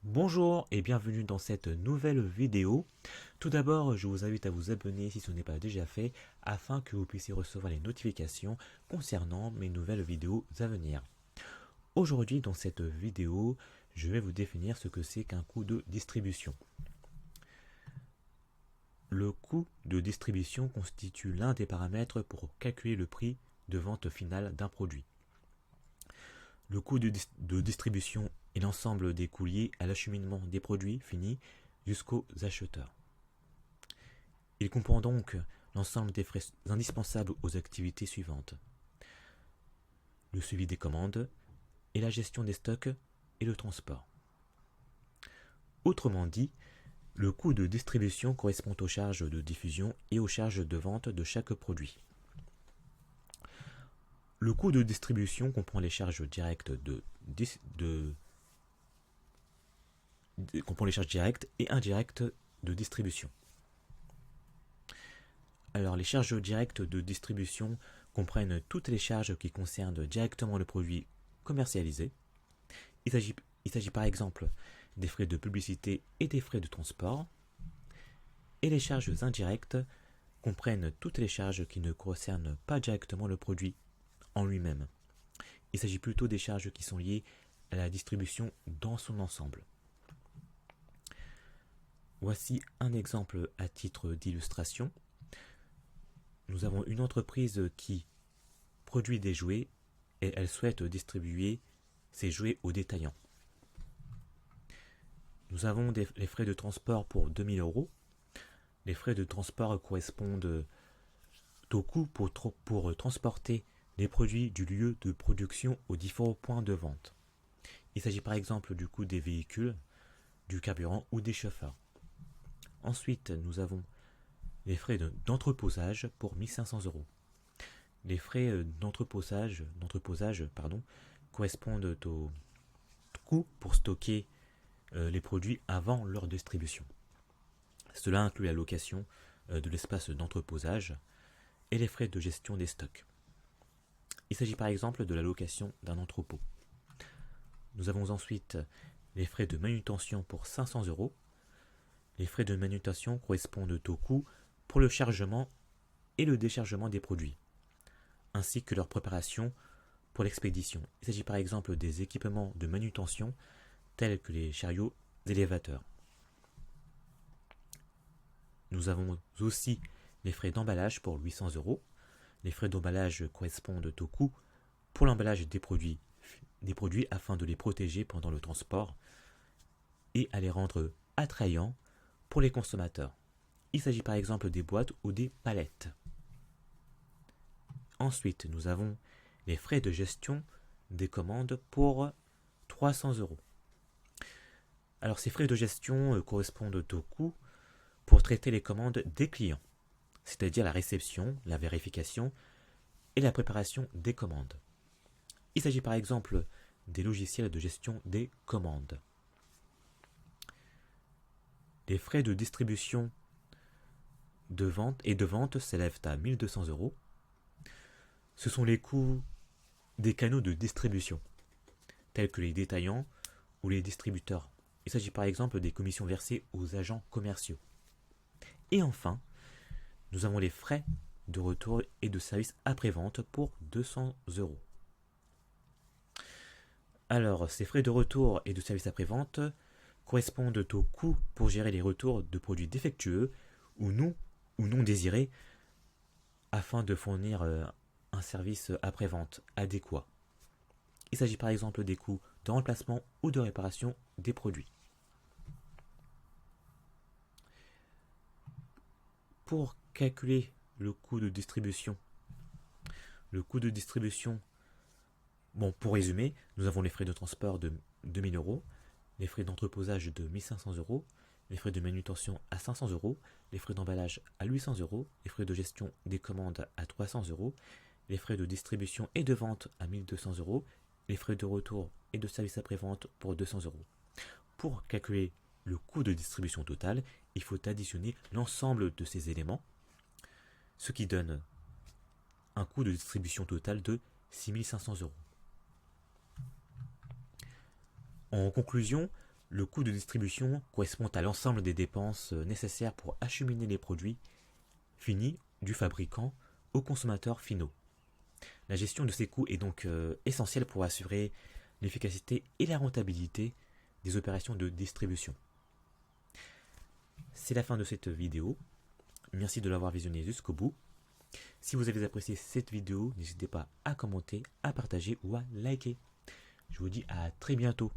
Bonjour et bienvenue dans cette nouvelle vidéo. Tout d'abord, je vous invite à vous abonner si ce n'est pas déjà fait afin que vous puissiez recevoir les notifications concernant mes nouvelles vidéos à venir. Aujourd'hui, dans cette vidéo, je vais vous définir ce que c'est qu'un coût de distribution. Le coût de distribution constitue l'un des paramètres pour calculer le prix de vente finale d'un produit. Le coût de distribution est l'ensemble des coûts liés à l'acheminement des produits finis jusqu'aux acheteurs. Il comprend donc l'ensemble des frais indispensables aux activités suivantes: le suivi des commandes et la gestion des stocks et le transport. Autrement dit, le coût de distribution correspond aux charges de diffusion et aux charges de vente de chaque produit. Le coût de distribution comprend les charges directes comprend les charges directes et indirectes de distribution. Alors, les charges directes de distribution comprennent toutes les charges qui concernent directement le produit commercialisé. Il s'agit par exemple des frais de publicité et des frais de transport. Et les charges indirectes comprennent toutes les charges qui ne concernent pas directement le produit en lui-même. Il s'agit plutôt des charges qui sont liées à la distribution dans son ensemble. Voici un exemple à titre d'illustration. Nous avons une entreprise qui produit des jouets et elle souhaite distribuer ces jouets aux détaillants. Nous avons les frais de transport pour 2000 €. Les frais de transport correspondent au coût pour transporter les produits du lieu de production aux différents points de vente. Il s'agit par exemple du coût des véhicules, du carburant ou des chauffeurs. Ensuite, nous avons les frais d'entreposage pour 1500 €. Les frais d'entreposage correspondent au coût pour stocker les produits avant leur distribution. Cela inclut la location de l'espace d'entreposage et les frais de gestion des stocks. Il s'agit par exemple de la location d'un entrepôt. Nous avons ensuite les frais de manutention pour 500 €. Les frais de manutention correspondent au coût pour le chargement et le déchargement des produits, ainsi que leur préparation pour l'expédition. Il s'agit par exemple des équipements de manutention tels que les chariots élévateurs. Nous avons aussi les frais d'emballage pour 800 €. Les frais d'emballage correspondent au coût pour l'emballage des produits afin de les protéger pendant le transport et à les rendre attrayants pour les consommateurs. Il s'agit par exemple des boîtes ou des palettes. Ensuite, nous avons les frais de gestion des commandes pour 300 €. Alors, ces frais de gestion correspondent au coût pour traiter les commandes des clients, c'est-à-dire la réception, la vérification et la préparation des commandes. Il s'agit par exemple des logiciels de gestion des commandes. Les frais de distribution de vente s'élèvent à 1200 €. Ce sont les coûts des canaux de distribution, tels que les détaillants ou les distributeurs. Il s'agit par exemple des commissions versées aux agents commerciaux. Et enfin, nous avons les frais de retour et de service après-vente pour 200 €. Alors, ces frais de retour et de service après-vente correspondent au coût pour gérer les retours de produits défectueux ou non désirés afin de fournir un service après-vente adéquat. Il s'agit par exemple des coûts de remplacement ou de réparation des produits. Pour calculer le coût de distribution, pour résumer, nous avons les frais de transport de 2000 €, les frais d'entreposage de 1500 €, les frais de manutention à 500 €, les frais d'emballage à 800 €, les frais de gestion des commandes à 300 €, les frais de distribution et de vente à 1200 €, les frais de retour et de service après-vente pour 200 €. Pour calculer le coût de distribution total, il faut additionner l'ensemble de ces éléments, ce qui donne un coût de distribution total de 6500 €. En conclusion, Le coût de distribution correspond à l'ensemble des dépenses nécessaires pour acheminer les produits finis du fabricant aux consommateurs finaux. La gestion de ces coûts est donc essentielle pour assurer l'efficacité et la rentabilité des opérations de distribution. C'est la fin de cette vidéo. Merci de l'avoir visionnée jusqu'au bout. Si vous avez apprécié cette vidéo, n'hésitez pas à commenter, à partager ou à liker. Je vous dis à très bientôt.